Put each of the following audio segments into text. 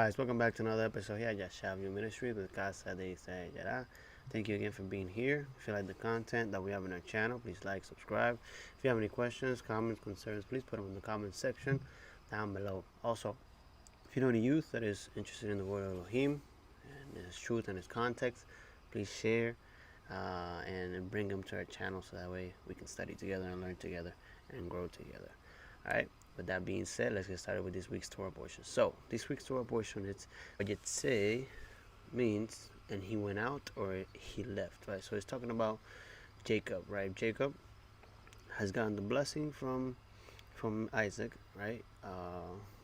guys, welcome back to another episode here at Yashavyu Ministry with Vayeitzei Yarah. Thank you again for being here. If you like the content that we have on our channel, please like, subscribe. If you have any questions, comments, concerns, please put them in the comment section down below. Also, if you know any youth that is interested in the word of Elohim and its truth and its context, please share and bring them to our channel so that way we can study together and learn together and grow together. Alright, with that being said, let's get started with this week's Torah portion. So, this week's Torah portion, it's Vayeitzei means, and he went out or he left, right? So it's talking about Jacob, right? Jacob has gotten the blessing from Isaac, right?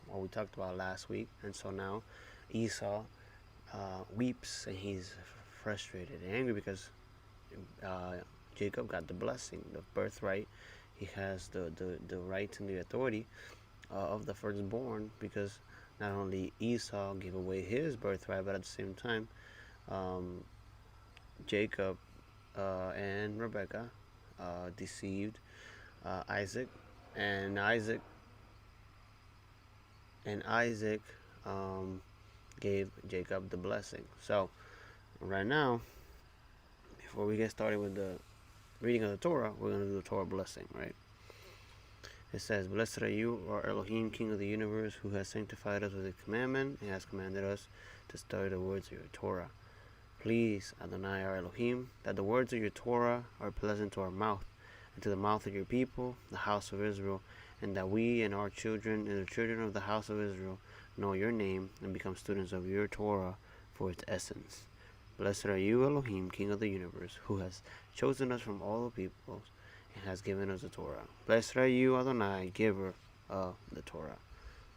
What we talked about last week. And so now Esau weeps and he's frustrated and angry because Jacob got the blessing, the birthright. He has the right and the authority of the firstborn, because not only Esau gave away his birthright, but at the same time Jacob and Rebekah deceived Isaac, and Isaac gave Jacob the blessing. So right now, before we get started with the reading of the Torah, we're going to do the Torah blessing, right? It says, "Blessed are you, our Elohim, King of the universe, who has sanctified us with a commandment and has commanded us to study the words of your Torah. Please, Adonai, our Elohim, that the words of your Torah are pleasant to our mouth and to the mouth of your people, the house of Israel, and that we and our children and the children of the house of Israel know your name and become students of your Torah for its essence. Blessed are you, Elohim, King of the universe, who has chosen us from all the peoples and has given us the Torah. Blessed are you, Adonai, giver of the Torah."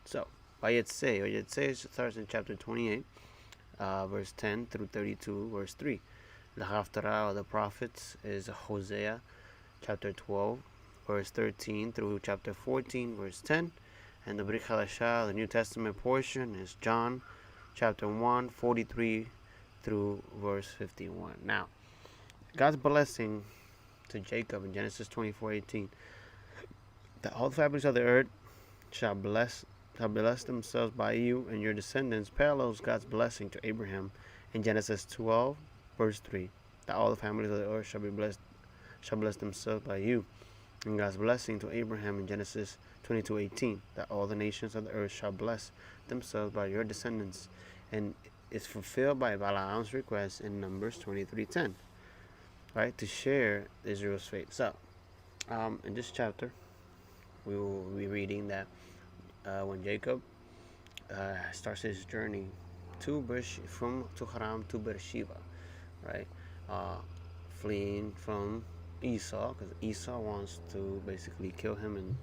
So, Vayeitzei starts in chapter 28, verse 10 through 32, verse 3. The Haftarah of the prophets is Hosea, chapter 12, verse 13 through chapter 14, verse 10. And the Brit Hadashah, the New Testament portion, is John, chapter 1, 43 through verse 51. Now, God's blessing to Jacob in Genesis 24:18, that all the families of the earth shall bless themselves by you and your descendants, parallels God's blessing to Abraham in Genesis 12, verse 3, that all the families of the earth shall bless themselves by you. And God's blessing to Abraham in Genesis 22:18, that all the nations of the earth shall bless themselves by your descendants, and is fulfilled by Balaam's request in Numbers 23:10, right, to share Israel's faith. So, in this chapter, we will be reading that when Jacob starts his journey from Haran to Beersheba, right, fleeing from Esau, because Esau wants to basically kill him and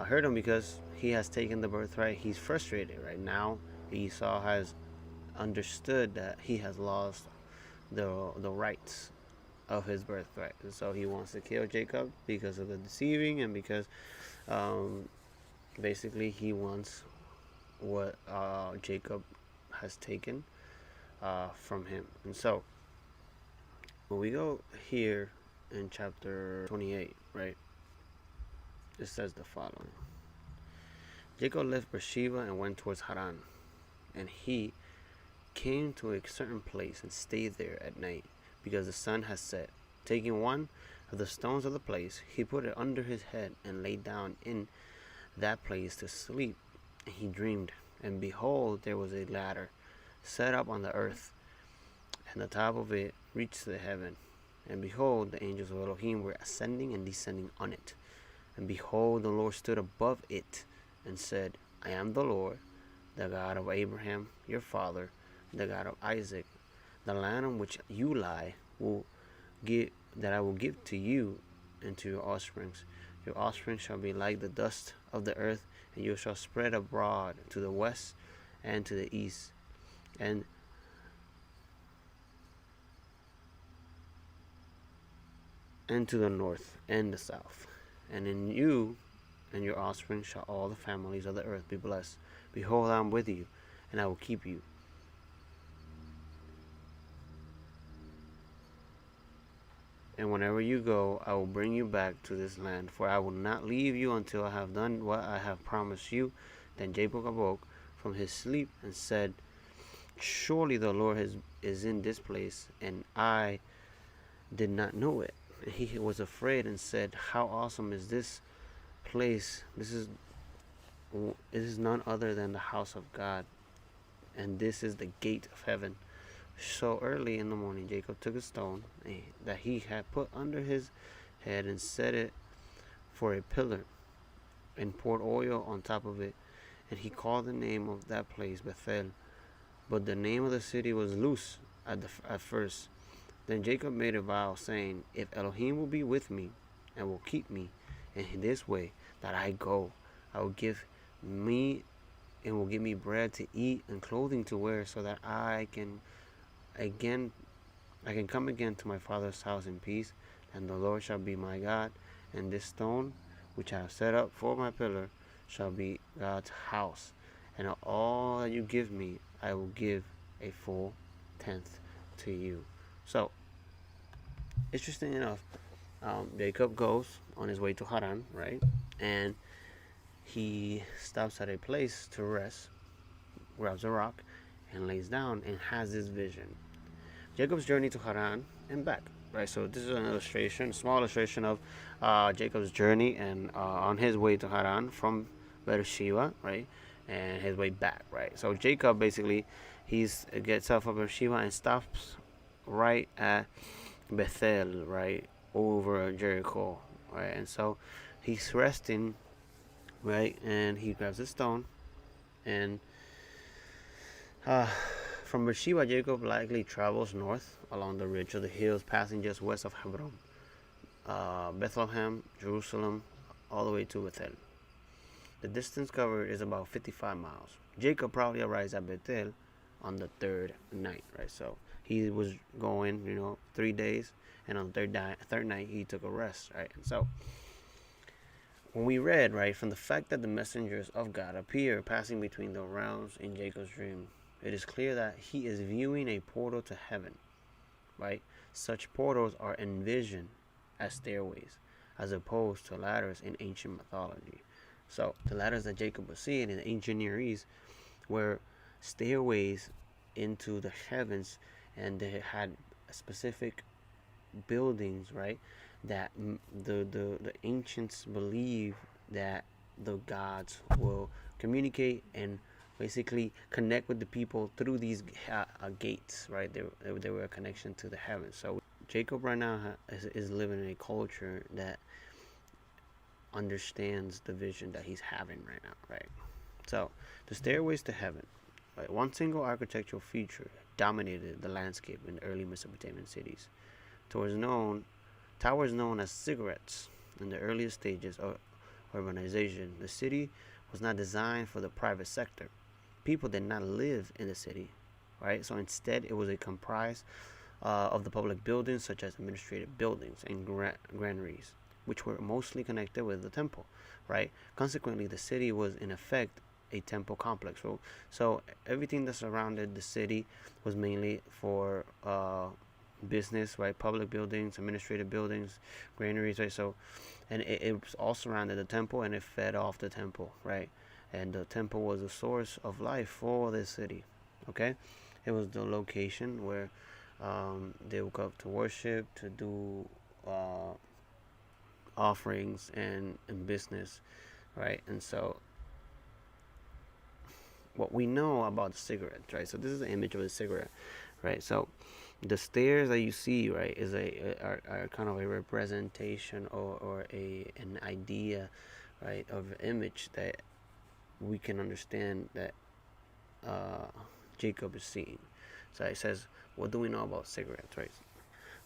hurt him because he has taken the birthright. He's frustrated right now. Esau has understood that he has lost the rights of his birthright, and so he wants to kill Jacob because of the deceiving, and because basically he wants what Jacob has taken from him. And so when we go here in chapter 28, right, it says the following: Jacob left Beersheba and went towards Haran, and he came to a certain place and stayed there at night, because the sun had set. Taking one of the stones of the place, he put it under his head and lay down in that place to sleep. And he dreamed, and behold, there was a ladder set up on the earth, and the top of it reached to heaven. And behold, the angels of Elohim were ascending and descending on it. And behold, the Lord stood above it and said, "I am the Lord, the God of Abraham, your father, the God of Isaac. The land on which you lie I will give to you and to your offspring. Your offspring shall be like the dust of the earth, and you shall spread abroad to the west and to the east, and to the north and the south. And in you and your offspring shall all the families of the earth be blessed. Behold, I am with you, and I will keep you. And whenever you go, I will bring you back to this land, for I will not leave you until I have done what I have promised you." Then Jacob awoke from his sleep and said, surely the Lord is in this place, and I did not know it. He was afraid and said, how awesome is this place? This is none other than the house of God, and this is the gate of heaven. So early in the morning, Jacob took a stone that he had put under his head and set it for a pillar, and poured oil on top of it, and he called the name of that place Bethel. But the name of the city was Luz at first. Then Jacob made a vow, saying, if Elohim will be with me and will keep me in this way that I go, I will give me and will give me bread to eat and clothing to wear, so that I can come again to my father's house in peace, and the Lord shall be my God, and this stone which I have set up for my pillar shall be God's house, and of all that you give me I will give a full tenth to you. So, interesting enough, Jacob goes on his way to Haran, right? And he stops at a place to rest, grabs a rock, and lays down and has this vision. Jacob's journey to Haran and back, right? So this is an illustration, a small illustration of Jacob's journey and on his way to Haran from Beersheba, right? And his way back, right? So Jacob basically, gets off of Beersheba and stops right at Bethel, right? Over Jericho, right? And so he's resting, right? And he grabs a stone and from Beersheba, Jacob likely travels north along the ridge of the hills, passing just west of Hebron, Bethlehem, Jerusalem, all the way to Bethel. The distance covered is about 55 miles. Jacob probably arrives at Bethel on the third night, right? So he was going, 3 days, and on the third night he took a rest, right? And so when we read, right, from the fact that the messengers of God appear passing between the realms in Jacob's dream, it is clear that he is viewing a portal to heaven, right? Such portals are envisioned as stairways, as opposed to ladders in ancient mythology. So the ladders that Jacob was seeing in the ancient Near East were stairways into the heavens, and they had specific buildings, right? That the ancients believe that the gods will communicate and basically connect with the people through these gates, right? They were a connection to the heavens. So Jacob right now is living in a culture that understands the vision that he's having right now, right? So the stairways to heaven, right? One single architectural feature dominated the landscape in the early Mesopotamian cities. Towers known as ziggurats in the earliest stages of urbanization. The city was not designed for the private sector. People did not live in the city, right? So instead, it was a comprised of the public buildings, such as administrative buildings and granaries, which were mostly connected with the temple, right? Consequently, the city was in effect a temple complex. So everything that surrounded the city was mainly for business, right? Public buildings, administrative buildings, granaries, right? So, and it was all surrounded the temple, and it fed off the temple, right? And the temple was a source of life for the city, okay? It was the location where they would come to worship, to do offerings and business, right? And so what we know about the cigarette, right? So this is an image of a cigarette, right? So the stairs that you see, right, are kind of a representation or an idea, right, of an image that we can understand that Jacob is seeing. So it says, what do we know about cigarettes, right?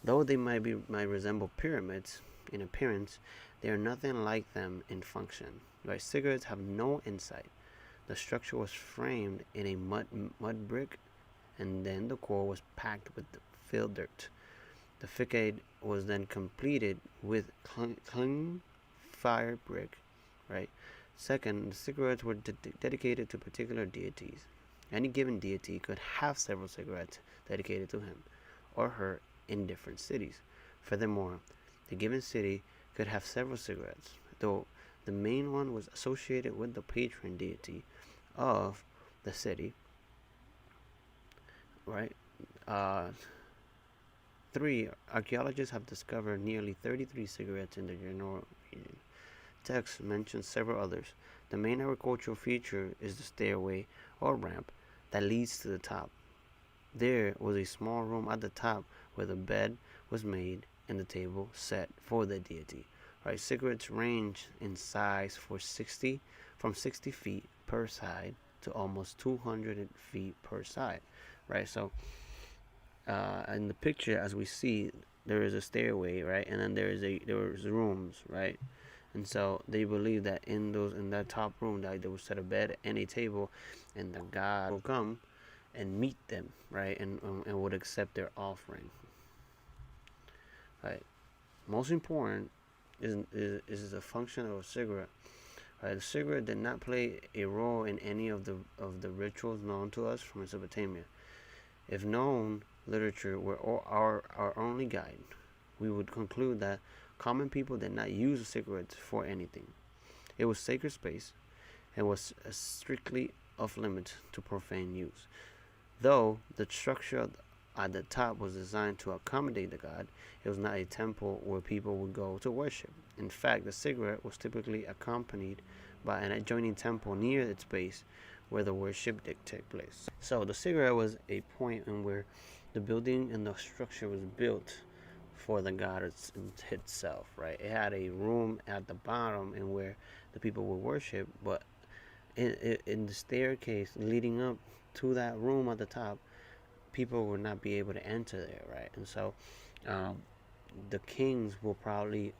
Though they might resemble pyramids in appearance, they are nothing like them in function, right? Cigarettes have no inside. The structure was framed in a mud brick, and then the core was packed with filled dirt. The facade was then completed with clean fire brick, right? Second, the cigarettes were dedicated to particular deities. Any given deity could have several cigarettes dedicated to him or her in different cities. Furthermore, the given city could have several cigarettes, though the main one was associated with the patron deity of the city. right? 3. Archaeologists have discovered nearly 33 cigarettes in the general region. Text mentions several others. The main agricultural feature is the stairway or ramp that leads to the top. There was a small room at the top where the bed was made and the table set for the deity. Right, cigarettes range in size from 60 feet per side to almost 200 feet per side. Right, so in the picture, as we see, there is a stairway, right, and then there's rooms, right, and so they believe that in that top room that they will set a bed and a table, and the God will come and meet them, right, and would accept their offering. Right. Most important is the function of a cigarette. Right. The cigarette did not play a role in any of the rituals known to us from Mesopotamia. If known literature were our only guide, we would conclude that common people did not use cigarettes for anything. It was sacred space and was strictly off limits to profane use. Though the structure at the top was designed to accommodate the god, it was not a temple where people would go to worship. In fact, the cigarette was typically accompanied by an adjoining temple near its base where the worship did take place. So the cigarette was a point in where the building and the structure was built for the god itself, right? It had a room at the bottom in where the people would worship, but in the staircase leading up to that room at the top, people would not be able to enter there, right? And so the kings will probably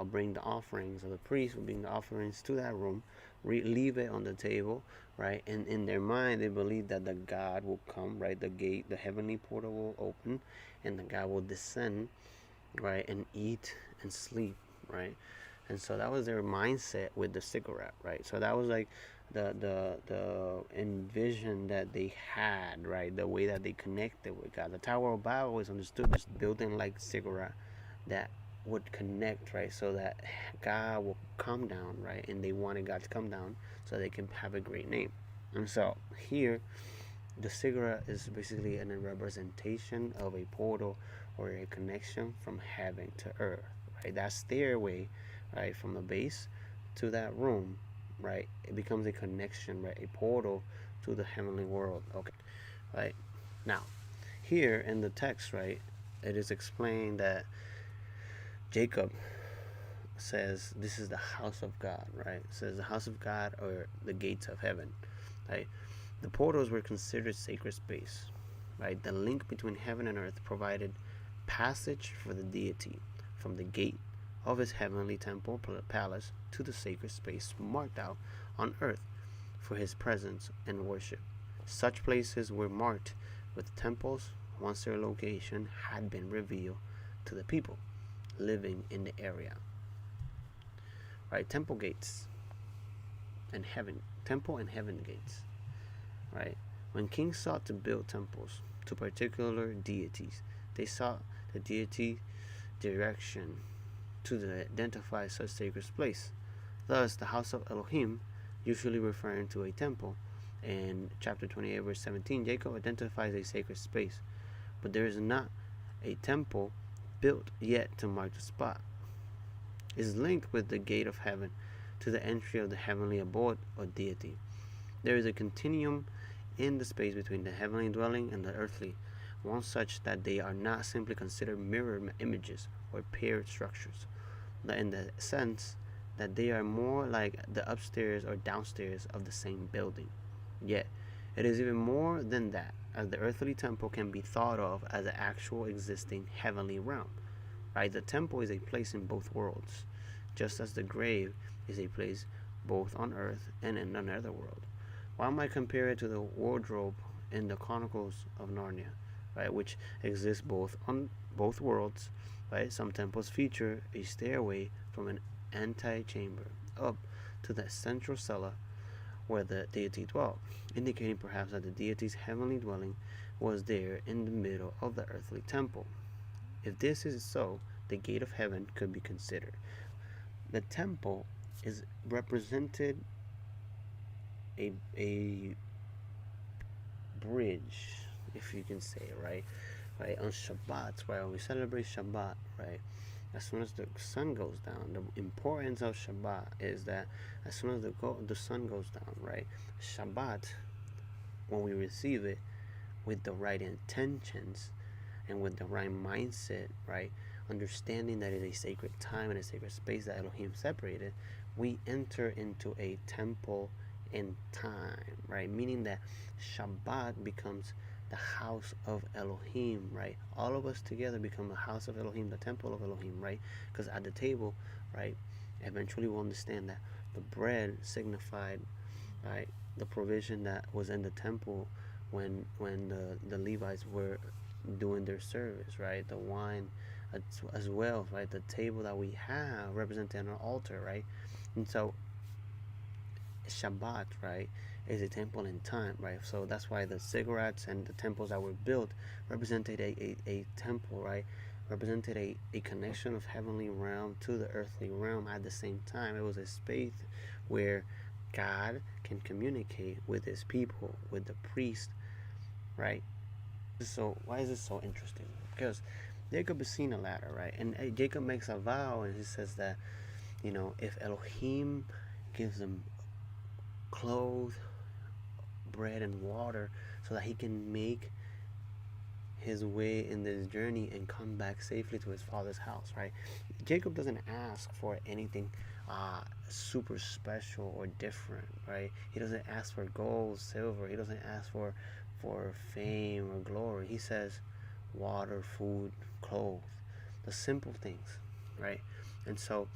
bring the offerings, or the priests will bring the offerings to that room, leave it on the table, right? And in their mind, they believe that the God will come, right? The gate, the heavenly portal will open, and the God will descend, right? And eat and sleep, right? And so that was their mindset with the cigarette, right? So that was like the envision that they had, right? The way that they connected with God. The Tower of Babel was understood as building like cigarette that would connect, right? So that God will come down, right? And they wanted God to come down so they can have a great name. And so here, the cigarette is basically a representation of a portal or a connection from heaven to earth, right? That stairway, right, from the base to that room, right, it becomes a connection, right, a portal to the heavenly world. Okay, right. Now, here in the text, right, it is explained that Jacob says this is the house of God, right? It says the house of God or the gates of heaven, right? The portals were considered sacred space, right? The link between heaven and earth provided passage for the deity from the gate of his heavenly temple palace to the sacred space marked out on earth for his presence and worship. Such places were marked with temples once their location had been revealed to the people living in the area. Right, temple gates and heaven gates. Right, when kings sought to build temples to particular deities, they sought the deity direction to identify such sacred place. Thus, the house of Elohim, usually referring to a temple, in chapter 28, verse 17, Jacob identifies a sacred space, but there is not a temple built yet to mark the spot. It is linked with the gate of heaven to the entry of the heavenly abode or deity. There is a continuum in the space between the heavenly dwelling and the earthly, one such that they are not simply considered mirror images or paired structures, but in the sense that they are more like the upstairs or downstairs of the same building. Yet, it is even more than that, as the earthly temple can be thought of as an actual existing heavenly realm. Right? The temple is a place in both worlds, just as the grave is a place both on earth and in another world. One might compare it to the wardrobe in the Chronicles of Narnia, right, which exists both on both worlds. Right? Some temples feature a stairway from an antechamber up to the central cellar where the deity dwelt, indicating perhaps that the deity's heavenly dwelling was there in the middle of the earthly temple. If this is so, the gate of heaven could be considered. The temple is represented a bridge, if you can say, right? Right, on Shabbat, right, when we celebrate Shabbat, right, as soon as the sun goes down, the importance of Shabbat is that as soon as the sun goes down, right, Shabbat, when we receive it with the right intentions and with the right mindset, right, understanding that it is a sacred time and a sacred space that Elohim separated, we enter into a temple in time, right? Meaning that Shabbat becomes the house of Elohim, right? All of us together become a house of Elohim, the temple of Elohim, right? Because at the table, right, eventually we'll understand that the bread signified, right, the provision that was in the temple when the Levites were doing their service, right? The wine as well, right? The table that we have representing our altar, right? And so Shabbat, right, is a temple in time, right? So that's why the ziggurats and the temples that were built represented a temple, right? Represented a connection of heavenly realm to the earthly realm at the same time. It was a space where God can communicate with his people, with the priest, right? So why is this so interesting? Because Jacob is seen a ladder, right? And Jacob makes a vow, and he says that, you know, if Elohim gives him clothes, bread, and water, so that he can make his way in this journey and come back safely to his father's house, right? Jacob doesn't ask for anything super special or different, right? He doesn't ask for gold, silver. He doesn't ask for fame or glory. He says water, food, clothes, the simple things, right? And so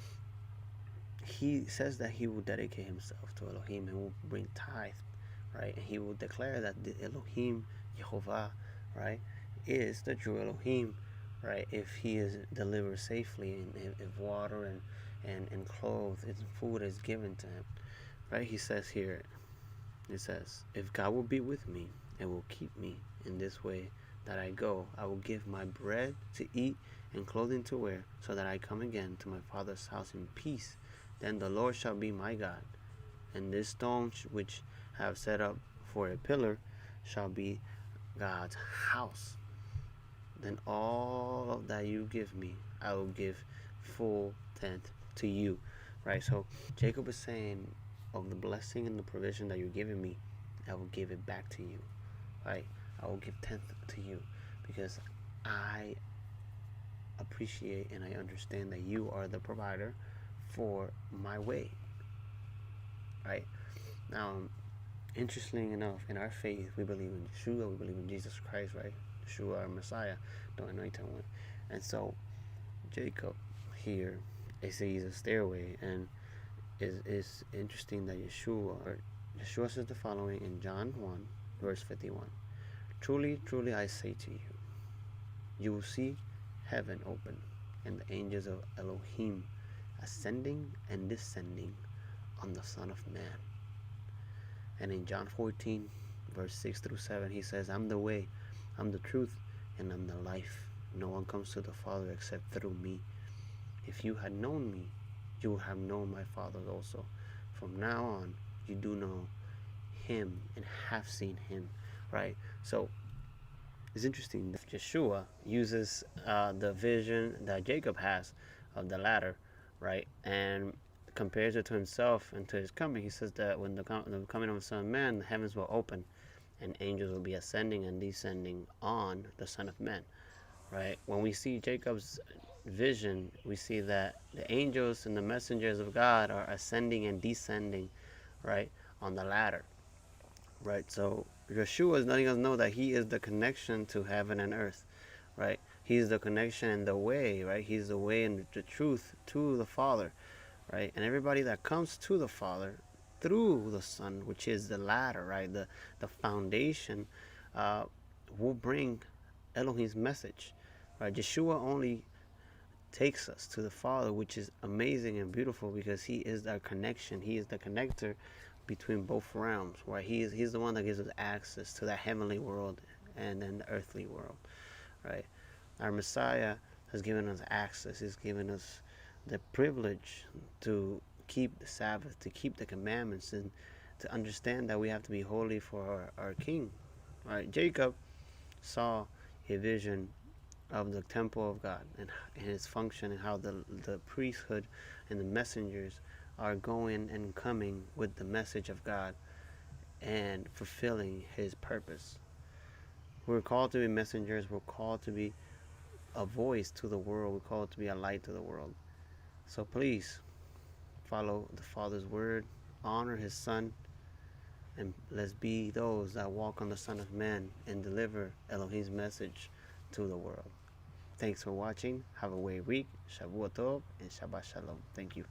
he says that he will dedicate himself to Elohim and will bring tithe, right? And he will declare that the Elohim, Yehovah, right, is the true Elohim, right? If he is delivered safely, and if water and clothes and food is given to him, right? He says here, it says, if God will be with me and will keep me in this way that I go, I will give my bread to eat and clothing to wear, so that I come again to my father's house in peace. Then the Lord shall be my God, and this stone which I have set up for a pillar shall be God's house. Then all of that you give me, I will give full tenth to you, right? So Jacob is saying, of the blessing and the provision that you're giving me, I will give it back to you, right? I will give tenth to you, because I appreciate and I understand that you are the provider for my way, right? Now, interestingly enough, in our faith, we believe in Yeshua, we believe in Jesus Christ, right? Yeshua, our Messiah, the anointed one. And so Jacob here, it sees a stairway, and it's interesting that Yeshua says the following in John 1, verse 51. Truly, truly I say to you, you will see heaven open, and the angels of Elohim ascending and descending on the Son of Man. And in John 14, verse 6 through 7, he says, I'm the way, I'm the truth, and I'm the life. No one comes to the Father except through me. If you had known me, you would have known my Father also. From now on, you do know him and have seen him, right? So it's interesting that Yeshua uses the vision that Jacob has of the ladder, right, and compares it to himself and to his coming. He says that when the coming of the Son of Man, the heavens will open and angels will be ascending and descending on the Son of Man, right? When we see Jacob's vision, we see that the angels and the messengers of God are ascending and descending, right, on the ladder, right? So Yeshua is letting us know that he is the connection to heaven and earth, right? He's the connection and the way, right? He's the way and the truth to the Father, right? And everybody that comes to the Father through the Son, which is the ladder, right? The foundation, will bring Elohim's message, right? Yeshua only takes us to the Father, which is amazing and beautiful, because he is our connection. He is the connector between both realms, right? He's the one that gives us access to that heavenly world and then the earthly world, right? Our Messiah has given us access. He's given us the privilege to keep the Sabbath, to keep the commandments, and to understand that we have to be holy for our King, right? Jacob saw a vision of the temple of God and its function, and how the priesthood and the messengers are going and coming with the message of God and fulfilling his purpose. We're called to be messengers. We're called to be a voice to the world. We're called to be a light to the world. So please follow the Father's word, honor his Son, and let's be those that walk on the Son of Man and deliver Elohim's message to the world. Thanks for watching. Have a great week. Shavua Tov and Shabbat Shalom. Thank you.